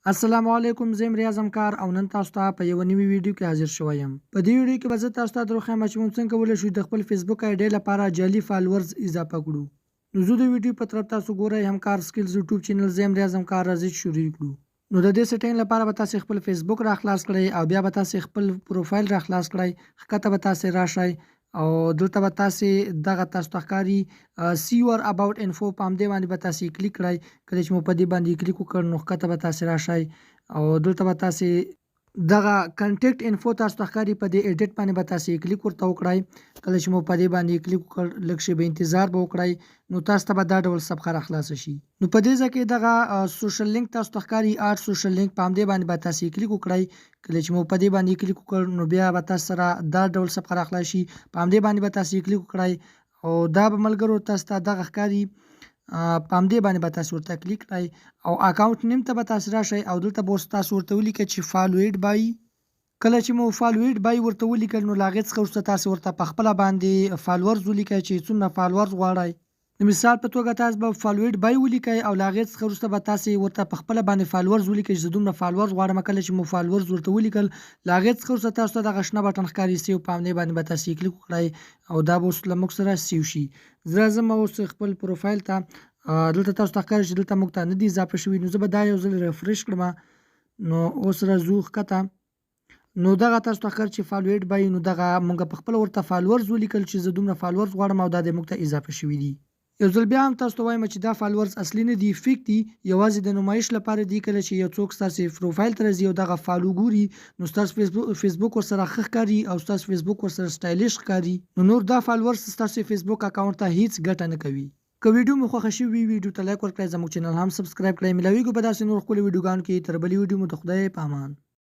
السلام علیکم، زه یم ریاض همکار او نن تاسو ته په یوه نوي ویډیو کې حاضر شوی یم. په دې ویډیو کې به زه تاسو ته دروښیم چې موږ څنګه کولی شو د خپل فیسبوک آیډۍ لپاره جعلي فالوورز اضافه کړو. نو زه د ویډیو په طرف تاسو ګورئ همکار سکلز یوټیوب چینل، زه یم ریاض همکار. راځئ چې شروع کړو. نو د دې سیټینګ لپاره به تاسو خپل فیسبوک را خلاص کړئ او بیا به تاسو خپل پروفایل را خلاص کړئ. ښکته به تاسو راشئ او دلته به تاسو دغه تاسو ته ښکاري سی یور اباوټ انفو، په همدې باندې به تاسو کلیک کړئ. کله چې مو په دې باندې کلیک وکړ نو ښکته به تاسو راشئ او دلته به تاسو دغه کنټیکټ انفو تاسو ته ښکاري، په دې ایډیټ باندې به تاسو کلیک ورته وکړئ. کله چې مو په دې باندې کلیک وکړ لږ شیبه انتظار به وکړئ نو تاسو ته به دا ډول صفحه را خلاصه شي. نو په دې ځای کې دغه سوشل لینک تاسو ته ښکاري، اډ سوشل لینک، په همدې باندې به تاسو کلیک وکړئ. کله چې مو په دې باندې کلیک وکړ نو بیا به تاسو سره دا ډول صفحه را خلاصه شي، په همدې باندې به تاسو کلیک وکړئ او دا به ملګرو تاسو ته دغه ښکاري، په همدې باندې به تاسو ورته کلیک کړئ او اکاونټ نیم ته به تاسو راشئ او دلته به تاسو ورته ولیکئ چې فالویډ بای. کله چې مو فالویډ بای ورته ولیکل نو له هغې څخه وروسته تاسو ورته په خپله باندې فالوورز ولیکئ چې څومره فالوورز غواړئ. د مثال په توګه تاسو به فالویډ بای ولیکئ او له هغې څخه وروسته به تاسو ورته په خپله باندې فالوورز ولیکئ چې زه دومره فالوورز غواړم. کله چې مو فالوورز ورته ولیکل له هغې څخه وروسته تاسو ته دغه شنه بټن ښکاري سیو، په همدې باندې به تاسو کلیک وکړئ او دا به اوس له موږ سره سیو شي. زه راځم اوس خپل پروفایل ته، دلته تاسو ته ښکاري چې دلته موږ ته نه دي اضافه شوي. نو زه به دا یو ځل ریفریش کړم نو اوس راځو ښکته. نو دغه تاسو ته ښکاري چې فالویډ بای، نو دغه موږ په خپله ورته فالوورز ولیکل چې زه دومره فالوورز غواړم او دا د موږ ته اضافه شوي دي. یو ځل بیا هم تاسو ته وایم چې دا فالوورز اصلي نه دي، فیک دي، یوازې د نمایش لپاره دي. کله چې یو څوک ستاسو پروفایل ته راځي او دغه فالو ګوري نو ستاسو فیسبوک ورسره ښه ښکاري او ستاسو فیسبوک ورسره سټایلیش ښکاري، نو نور دا فالوورز ستاسو فیسبوک اکاونټ ته هیڅ ګټه نه کوي. که ویډیو مو خوښه شوې وي ویډیو ته لایک ورکړئ، زموږ چینل هم سبسکرایب کړئ. ملاویږو به داسې نور ښکلي ویډیوګانو کې. تر بلې ویډیو مو د خدای په امان.